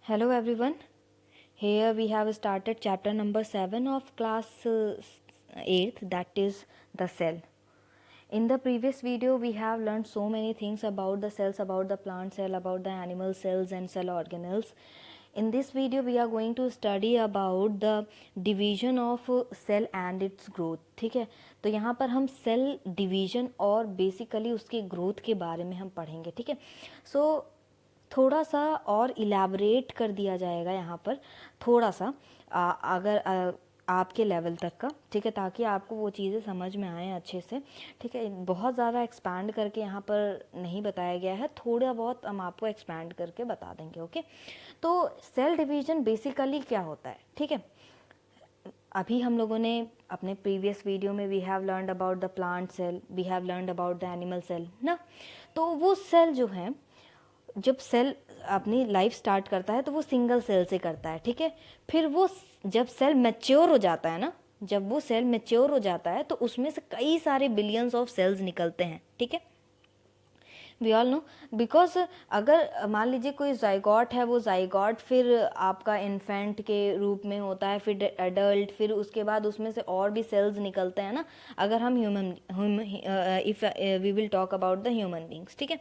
Hello everyone. Here we have started chapter number 7 of class 8th, that is the cell. In the previous video we have learned so many things about the cells, about the plant cell, about the animal cells and cell organelles. In this video we are going to study about the division of cell and its growth. ठीक है, तो यहाँ पर हम cell division और basically उसके growth के बारे में हम पढ़ेंगे. ठीक है, सो थोड़ा सा और इलेबरेट कर दिया जाएगा यहाँ पर, थोड़ा सा अगर आपके लेवल तक का. ठीक है, ताकि आपको वो चीज़ें समझ में आए अच्छे से. ठीक है, बहुत ज़्यादा एक्सपैंड करके यहाँ पर नहीं बताया गया है, थोड़ा बहुत हम आपको एक्सपैंड करके बता देंगे. ओके, तो सेल डिवीजन बेसिकली क्या होता है. ठीक है, अभी हम लोगों ने अपने प्रीवियस वीडियो में we have learned about the plant cell, we have learned about the animal cell ना. तो वो सेल जो है, जब सेल अपनी लाइफ स्टार्ट करता है तो वो सिंगल सेल से करता है. ठीक है, फिर वो जब सेल मैच्योर हो जाता है ना, जब वो सेल मैच्योर हो जाता है तो उसमें से कई सारे बिलियंस ऑफ सेल्स निकलते हैं. ठीक है, वी ऑल नो, बिकॉज अगर मान लीजिए कोई जाइगॉट है, वो जाइगॉट फिर आपका इन्फेंट के रूप में होता है, फिर एडल्ट, फिर उसके बाद उसमें से और भी सेल्स निकलते हैं ना. अगर हम if we will talk about the human beings. ठीक है,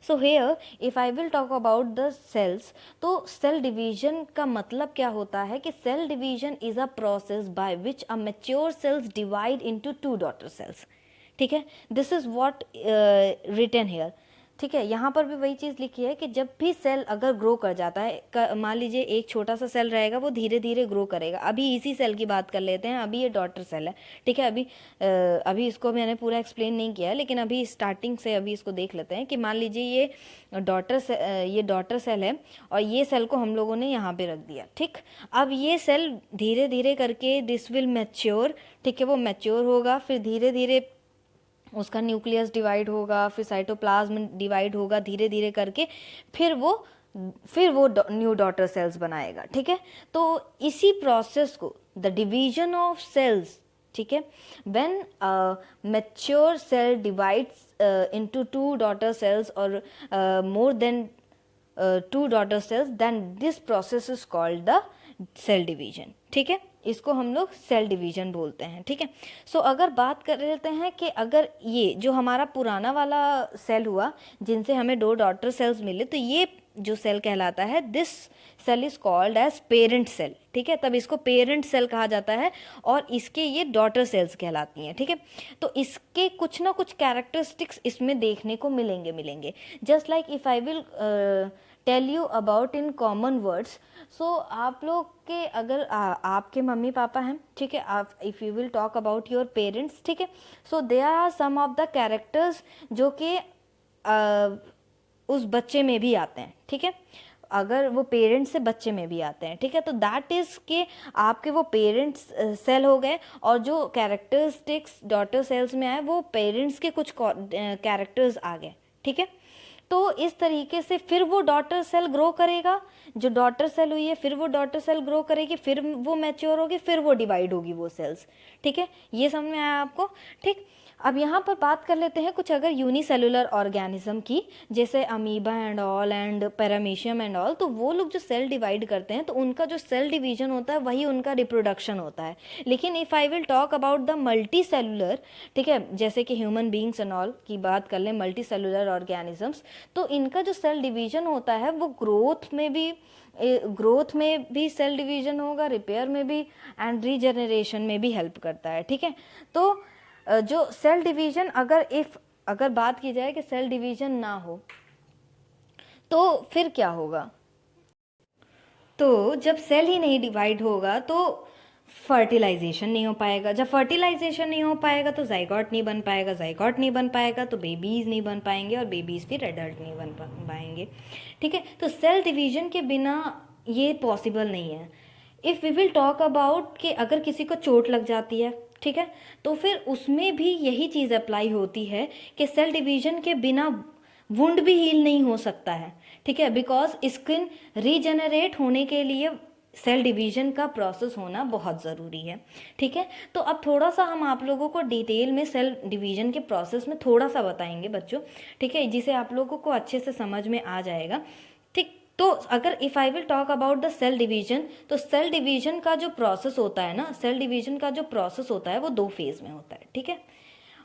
so here if I will talk about the cells, तो सेल डिवीजन का मतलब क्या होता है कि cell division is a process by which a mature cells divide into two daughter cells. ठीक है, this is what written here. ठीक है, यहाँ पर भी वही चीज़ लिखी है कि जब भी सेल अगर ग्रो कर जाता है, मान लीजिए एक छोटा सा सेल रहेगा, वो धीरे धीरे ग्रो करेगा. अभी इसी सेल की बात कर लेते हैं, अभी ये डॉटर सेल है. ठीक है, अभी इसको मैंने पूरा एक्सप्लेन नहीं किया है, लेकिन अभी स्टार्टिंग से अभी इसको देख लेते हैं कि मान लीजिए ये डॉटर सेल है और ये सेल को हम लोगों ने यहाँ पे रख दिया. ठीक, अब ये सेल धीरे धीरे करके दिस विल मैच्योर. ठीक है, वो मैच्योर होगा, फिर धीरे धीरे उसका न्यूक्लियस डिवाइड होगा, फिर साइटोप्लाज्म डिवाइड होगा धीरे धीरे करके, फिर वो न्यू डॉटर सेल्स बनाएगा. ठीक है, तो इसी प्रोसेस को द डिवीजन ऑफ सेल्स. ठीक है, when mature cell divides into two daughter cells और more than two daughter cells, then this process is called the cell division. ठीक है, इसको हम लोग सेल डिवीजन बोलते हैं. ठीक है, सो अगर बात कर लेते हैं कि अगर ये जो हमारा पुराना वाला सेल हुआ जिनसे हमें दो डॉटर सेल्स मिले, तो ये जो सेल कहलाता है, this cell is called as parent cell. ठीक है, तब इसको पेरेंट सेल कहा जाता है और इसके ये डॉटर सेल्स कहलाती हैं. ठीक है, तो इसके कुछ ना कुछ कैरेक्टरिस्टिक्स इसमें देखने को मिलेंगे. Just like if I will tell you about in common words, so आप लोग के अगर आपके मम्मी पापा हैं, ठीक है, आप if you will talk about your parents, ठीक है, so there are some of the characters जो कि उस बच्चे में भी आते हैं. ठीक है, अगर वो पेरेंट्स से बच्चे में भी आते हैं. ठीक है, तो दैट इज़ के आपके वो पेरेंट्स सेल हो गए, और जो कैरेक्टरिस्टिक्स डॉटर सेल्स में आए वो पेरेंट्स के कुछ कैरेक्टर्स आ गए. ठीक है, तो इस तरीके से फिर वो डॉटर सेल ग्रो करेगा, जो डॉटर सेल हुई है फिर वो डॉटर सेल ग्रो करेगी, फिर वो मैच्योर होगी, फिर वो डिवाइड होगी वो सेल्स. ठीक है, ये समझ में आया आपको. ठीक, अब यहाँ पर बात कर लेते हैं कुछ अगर यूनिसेलुलर ऑर्गेनिज्म की, जैसे amoeba and all and paramecium and all. तो वो लोग जो सेल डिवाइड करते हैं तो उनका जो सेल डिवीजन होता है वही उनका रिप्रोडक्शन होता है. लेकिन if I will talk about the multi cellular, ठीक है, जैसे कि ह्यूमन बींग्स एंड ऑल की बात कर लें, मल्टी सेलुलर ऑर्गेनिजम्स, तो इनका जो सेल डिवीजन होता है वो ग्रोथ में भी सेल डिवीजन होगा, रिपेयर में भी एंड रीजनरेशन में भी हेल्प करता है. ठीक है, तो जो सेल डिवीजन अगर बात की जाए कि सेल डिवीजन ना हो तो फिर क्या होगा, तो जब सेल ही नहीं डिवाइड होगा तो फर्टिलाइजेशन नहीं हो पाएगा. जब फर्टिलाइजेशन नहीं हो पाएगा तो जाइगॉट नहीं बन पाएगा, जाइगॉट नहीं बन पाएगा तो बेबीज़ नहीं बन पाएंगे, और बेबीज़ फिर एडल्ट नहीं बन पाएंगे. ठीक है, तो सेल डिवीजन के बिना ये पॉसिबल नहीं है. If we will talk about कि अगर किसी को चोट लग जाती है, ठीक है, तो फिर उसमें भी यही चीज़ अप्लाई होती है कि सेल डिवीजन के बिना वुंड भी हील नहीं हो सकता है. ठीक है, बिकॉज स्किन रीजनरेट होने के लिए सेल डिवीजन का प्रोसेस होना बहुत ज़रूरी है. ठीक है, तो अब थोड़ा सा हम आप लोगों को डिटेल में सेल डिवीजन के प्रोसेस में थोड़ा सा बताएंगे बच्चों. ठीक है, जिसे आप लोगों को अच्छे से समझ में आ जाएगा. ठीक, तो अगर if I will talk about the cell division, तो सेल डिवीजन का जो प्रोसेस होता है ना, सेल डिवीजन का जो प्रोसेस होता है वो 2 फेज़ में होता है, ठीक है।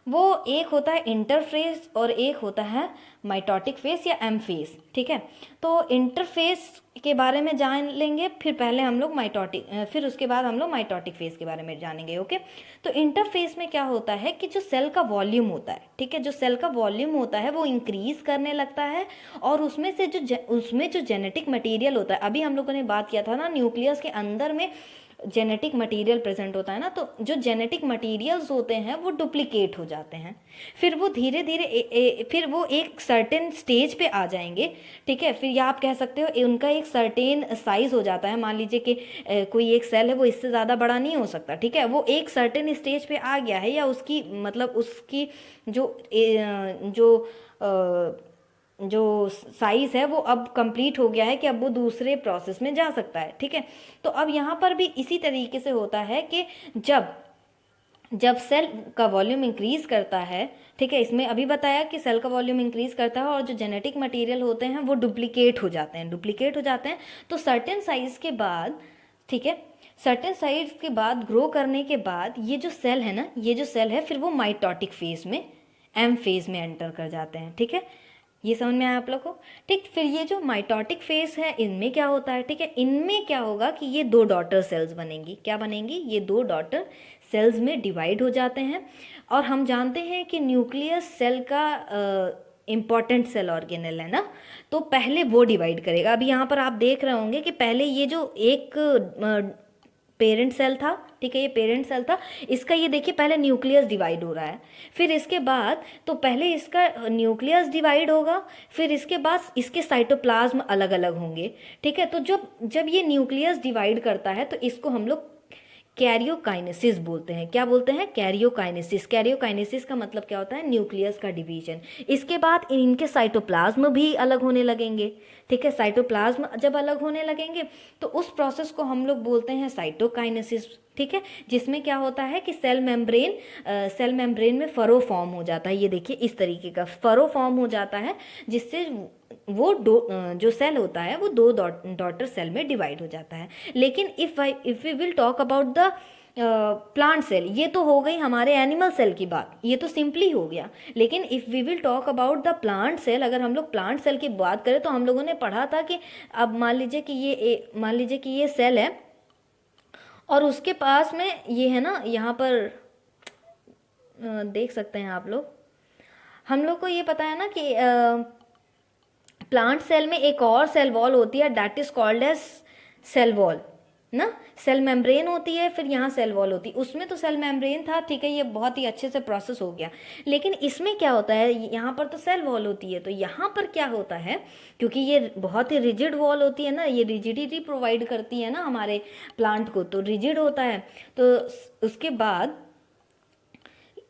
वो एक होता है इंटरफेज और एक होता है माइटोटिक फेज या एम फेज, ठीक है। तो इंटरफेज के बारे में जान लेंगे, फिर पहले हम लोग फिर उसके बाद हम लोग माइटोटिक फेज के बारे में जानेंगे, ओके। तो इंटरफेज में क्या होता है कि जो सेल का वॉल्यूम होता है, ठीक है, जो सेल का वॉल्यूम होता है वो इंक्रीज करने लगता है, और उसमें जो जेनेटिक मटेरियल होता है, अभी हम लोगों ने बात किया था ना, न्यूक्लियस के अंदर में जेनेटिक मटेरियल प्रेजेंट होता है ना, तो जो जेनेटिक मटेरियल्स होते हैं वो डुप्लीकेट हो जाते हैं, फिर वो धीरे धीरे फिर वो एक सर्टेन स्टेज पे आ जाएंगे, ठीक है। फिर या आप कह सकते हो उनका एक सर्टेन साइज हो जाता है, मान लीजिए कि कोई एक सेल है वो इससे ज़्यादा बड़ा नहीं हो सकता, ठीक है, वो एक सर्टेन स्टेज पे आ गया है, या उसकी मतलब उसकी जो साइज़ है वो अब कंप्लीट हो गया है कि अब वो दूसरे प्रोसेस में जा सकता है, ठीक है। तो अब यहाँ पर भी इसी तरीके से होता है कि जब सेल का वॉल्यूम इंक्रीज करता है, ठीक है, इसमें अभी बताया कि सेल का वॉल्यूम इंक्रीज करता है और जो जेनेटिक मटेरियल होते हैं वो डुप्लीकेट हो जाते हैं, तो सर्टेन साइज के बाद, ठीक है, सर्टेन साइज के बाद ग्रो करने के बाद ये जो सेल है ना, ये जो सेल है फिर वो माइटोटिक फेज में, एम फेज में एंटर कर जाते हैं, ठीक है। ये समझ में आया आप लोग को, ठीक। फिर ये जो माइटोटिक फेज है इनमें क्या होता है, ठीक है, इनमें क्या होगा कि ये 2 डॉटर सेल्स बनेंगी, क्या बनेंगी, ये 2 डॉटर सेल्स में डिवाइड हो जाते हैं। और हम जानते हैं कि न्यूक्लियस सेल का इम्पॉर्टेंट सेल ऑर्गेनेल है ना, तो पहले वो डिवाइड करेगा। अभी यहाँ पर आप देख रहे होंगे कि पहले ये जो एक पेरेंट सेल था, ठीक है, ये पेरेंट सेल था, इसका ये देखिए पहले न्यूक्लियस डिवाइड हो रहा है, फिर इसके बाद तो पहले इसका न्यूक्लियस डिवाइड होगा, फिर इसके बाद इसके साइटोप्लाज्म अलग अलग होंगे, ठीक है। तो जब ये न्यूक्लियस डिवाइड करता है तो इसको हम लोग कैरियोकाइनेसिस बोलते हैं। क्या बोलते हैं? कैरियोकाइनेसिस। कैरियोकाइनेसिस का मतलब क्या होता है? न्यूक्लियस का डिवीजन। इसके बाद इनके साइटोप्लाज्म भी अलग होने लगेंगे, ठीक है। साइटोप्लाज्म जब अलग होने लगेंगे तो उस प्रोसेस को हम लोग बोलते हैं साइटोकाइनेसिस, ठीक है, जिसमें क्या होता है कि सेल मेम्ब्रेन में फरो फॉर्म हो जाता है। ये देखिए इस तरीके का फरो फॉर्म हो जाता है, जिससे वो जो सेल होता है वो 2 डॉटर सेल में डिवाइड हो जाता है। लेकिन if we will talk about the plant cell, ये तो हो गई हमारे एनिमल सेल की बात, ये तो सिंपली हो गया। लेकिन if we will talk about the plant cell, अगर हम लोग प्लांट सेल की बात करें तो हम लोगों ने पढ़ा था कि अब मान लीजिए कि ये सेल है और उसके पास में ये है ना, यहाँ पर देख सकते हैं आप लोग, हम लोग को ये पता है ना कि प्लांट सेल में एक और सेल वॉल होती है, that is called as cell wall ना। सेल मेम्ब्रेन होती है, फिर यहाँ सेल वॉल होती है। उसमें तो सेल मेम्ब्रेन था, ठीक है, ये बहुत ही अच्छे से प्रोसेस हो गया। लेकिन इसमें क्या होता है, यहाँ पर तो सेल वॉल होती है, तो यहाँ पर क्या होता है, क्योंकि ये बहुत ही रिजिड वॉल होती है ना, ये रिजिडिटी प्रोवाइड करती है ना हमारे प्लांट को, तो रिजिड होता है। तो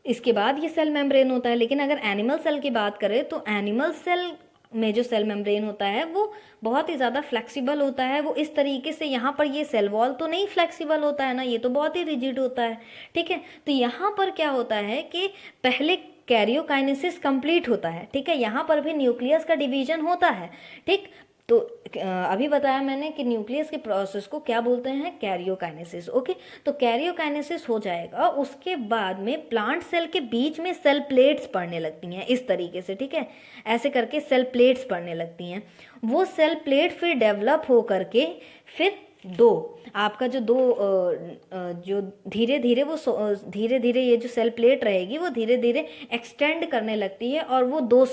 इसके बाद ये सेल मेम्ब्रेन होता है। लेकिन अगर एनिमल सेल की बात करें तो एनिमल सेल में जो सेल मेम्ब्रेन होता है वो बहुत ही ज़्यादा फ्लेक्सिबल होता है। वो इस तरीके से, यहाँ पर ये सेल वॉल तो नहीं फ्लेक्सिबल होता है ना, ये तो बहुत ही रिजिड होता है, ठीक है। तो यहाँ पर क्या होता है कि पहले कैरियोकाइनेसिस कंप्लीट होता है, ठीक है, यहाँ पर भी न्यूक्लियस का डिवीजन होता है, ठीक। तो अभी बताया मैंने कि न्यूक्लियस के प्रोसेस को क्या बोलते हैं? Karyokinesis, okay. तो कैरियोकाइनेसिस हो जाएगा, उसके बाद में प्लांट सेल के बीच में सेल प्लेट्स पड़ने लगती हैं इस तरीके से, ठीक है, ऐसे करके सेल प्लेट्स पड़ने लगती हैं। वो सेल प्लेट फिर डेवलप हो करके फिर आपका जो धीरे धीरे ये जो सेल प्लेट रहेगी वो धीरे धीरे एक्सटेंड करने लगती है और वो दो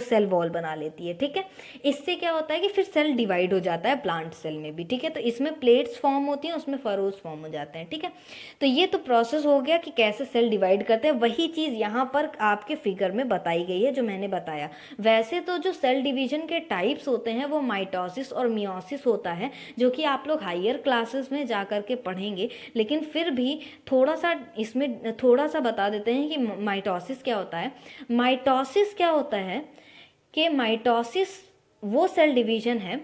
सेल वॉल बना लेती है, ठीक है। इससे क्या होता है कि फिर सेल डिवाइड हो जाता है प्लांट सेल में भी, ठीक है। तो इसमें प्लेट्स फॉर्म होती हैं, उसमें फरोज फॉर्म हो जाते हैं, ठीक है। तो ये तो प्रोसेस हो गया कि कैसे सेल डिवाइड करते हैं। वही चीज़ यहाँ पर आपके फिगर में बताई गई है जो मैंने बताया। वैसे तो जो सेल डिवीजन के टाइप्स होते हैं वो माइटोसिस और मियोसिस होता है, जो कि आप लोग हायर क्लासेस में जा कर के पढ़ेंगे। लेकिन फिर भी थोड़ा सा बता देते हैं कि माइटोसिस क्या होता है। माइटोसिस क्या होता है कि माइटोसिस वो सेल डिवीजन है,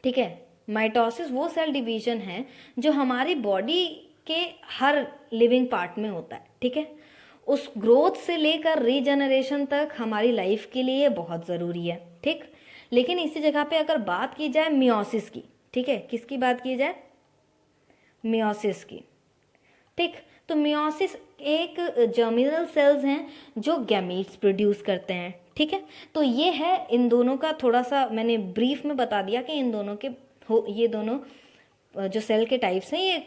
ठीक है, माइटोसिस वो सेल डिवीजन है जो हमारी बॉडी के हर लिविंग पार्ट में होता है, ठीक है। उस ग्रोथ से लेकर रीजनरेशन तक हमारी लाइफ के लिए बहुत ज़रूरी है, ठीक। लेकिन इसी जगह पे अगर बात की जाए मियोसिस की, ठीक है, किसकी बात की जाए, मियोसिस की, ठीक। तो मियोसिस एक जर्मिनल सेल्स हैं जो गैमीट्स प्रोड्यूस करते हैं, ठीक है। तो ये है इन दोनों का, थोड़ा सा मैंने ब्रीफ में बता दिया कि इन दोनों के ये दोनों जो सेल के टाइप्स हैं ये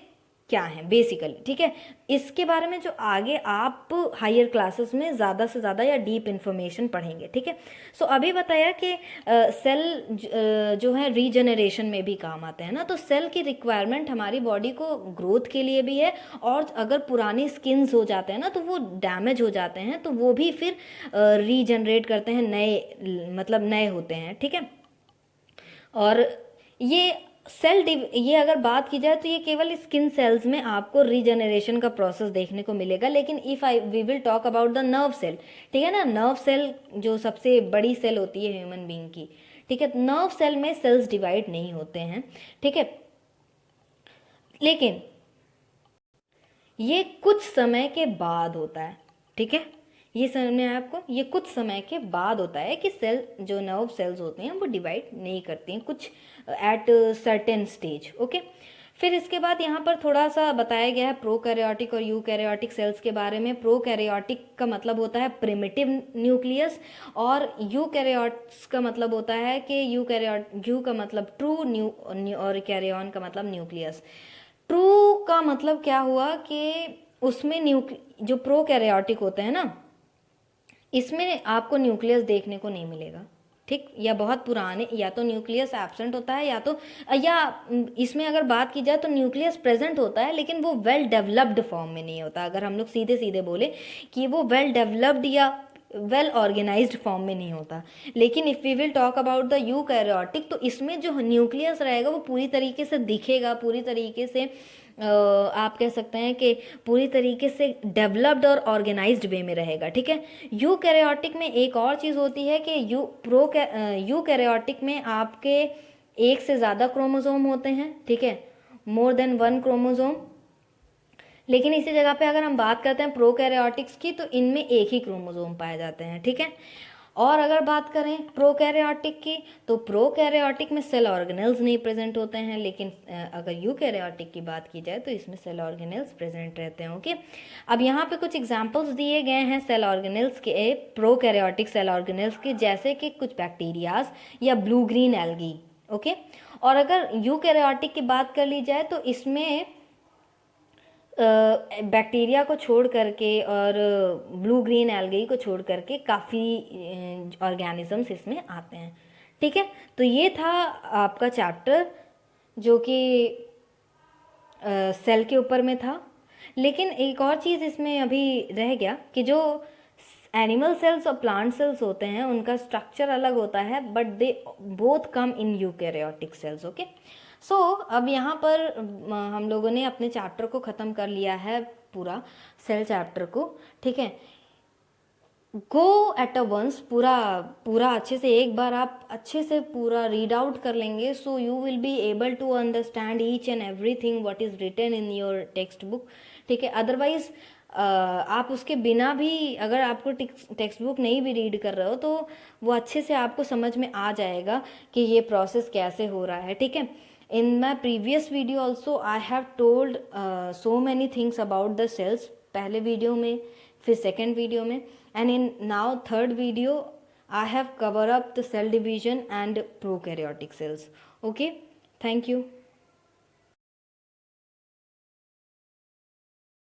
क्या हैं बेसिकली, ठीक है। इसके बारे में जो आगे आप हायर क्लासेस में ज़्यादा से ज़्यादा या डीप इन्फॉर्मेशन पढ़ेंगे, ठीक है। सो अभी बताया कि सेल जो है रीजनरेशन में भी काम आते हैं ना, तो सेल की रिक्वायरमेंट हमारी बॉडी को ग्रोथ के लिए भी है, और अगर पुरानी स्किन्स हो जाते हैं ना तो वो डैमेज हो जाते हैं, तो वो भी फिर रीजनरेट करते हैं, नए मतलब नए होते हैं, ठीक है। और ये ये अगर बात की जाए तो ये केवल स्किन सेल्स में आपको रीजनरेशन का प्रोसेस देखने को मिलेगा, लेकिन we will talk about the nerve cell, ठीक है ना। नर्व सेल जो सबसे बड़ी सेल होती है ह्यूमन बीइंग की, ठीक है, नर्व सेल में सेल्स डिवाइड नहीं होते हैं, ठीक है, लेकिन ये कुछ समय के बाद होता है, ठीक है। ये समझ में आया आपको, ये कुछ समय के बाद होता है कि सेल जो नर्व सेल्स होते हैं वो डिवाइड नहीं करती हैं कुछ एट सर्टेन स्टेज, ओके। फिर इसके बाद यहाँ पर थोड़ा सा बताया गया है प्रोकैरियोटिक और यूकैरियोटिक सेल्स के बारे में। प्रोकैरियोटिक का मतलब होता है प्रिमिटिव न्यूक्लियस, और यूकैरियोट्स का मतलब होता है कि यू का मतलब ट्रू, और कैरियन का मतलब न्यूक्लियस। ट्रू का मतलब क्या हुआ कि उसमें जो प्रोकैरियोटिक होते हैं ना, इसमें आपको न्यूक्लियस देखने को नहीं मिलेगा, ठीक, या बहुत पुराने, या तो न्यूक्लियस एब्सेंट होता है, या इसमें अगर बात की जाए तो न्यूक्लियस प्रेजेंट होता है लेकिन वो वेल डेवलप्ड फॉर्म में नहीं होता। अगर हम लोग सीधे सीधे बोले कि वो वेल डेवलप्ड या वेल ऑर्गेनाइज्ड फॉर्म में नहीं होता। लेकिन if we will talk about the eukaryotic, तो इसमें जो न्यूक्लियस रहेगा वो पूरी तरीके से दिखेगा, पूरी तरीके से आप कह सकते हैं कि पूरी तरीके से डेवलप्ड और ऑर्गेनाइज्ड वे में रहेगा, ठीक है। यूकैरियोटिक में एक और चीज़ होती है कि यूकैरियोटिक में आपके एक से ज़्यादा क्रोमोसोम होते हैं, ठीक है, मोर देन वन क्रोमोसोम। लेकिन इसी जगह पे अगर हम बात करते हैं प्रोकैरियोटिक्स की, तो इनमें एक ही क्रोमोसोम पाए जाते हैं, ठीक है। और अगर बात करें प्रोकैरियोटिक की, तो प्रोकैरियोटिक में सेल ऑर्गेनेल्स नहीं प्रेजेंट होते हैं, लेकिन अगर यूकैरियोटिक की बात की जाए तो इसमें सेल ऑर्गेनेल्स प्रेजेंट रहते हैं, ओके। अब यहाँ पे कुछ एग्जांपल्स दिए गए हैं सेल ऑर्गेनेल्स के, प्रोकैरियोटिक सेल ऑर्गेनेल्स के, जैसे कि कुछ बैक्टीरियाज या ब्लू ग्रीन एल्गी, ओके। और अगर यूकैरियोटिक की बात कर ली जाए तो इसमें बैक्टीरिया को छोड़ करके और ब्लू ग्रीन एल्गी को छोड़ करके काफ़ी ऑर्गेनिजम्स इसमें आते हैं, ठीक है। तो ये था आपका चैप्टर जो कि सेल के ऊपर में था। लेकिन एक और चीज़ इसमें अभी रह गया कि जो एनिमल सेल्स और प्लांट सेल्स होते हैं उनका स्ट्रक्चर अलग होता है, but they both come in eukaryotic cells, okay. So अब यहाँ पर हम लोगों ने अपने चैप्टर को ख़त्म कर लिया है, पूरा सेल चैप्टर को, ठीक है। गो एट अ वंस पूरा अच्छे से एक बार आप अच्छे से पूरा रीड आउट कर लेंगे, so you will be able to understand each and everything what is written in your text book, ठीक है। अदरवाइज आप उसके बिना भी, अगर आपको टेक्स्ट बुक नहीं भी रीड कर रहे हो तो वो अच्छे से आपको समझ में आ जाएगा कि ये प्रोसेस कैसे हो रहा है, ठीक है। In my previous video also I have told so many things about the cells, पहले वीडियो में, फिर सेकेंड वीडियो में, and in now third video I have covered up the cell division and prokaryotic cells, okay. Thank you.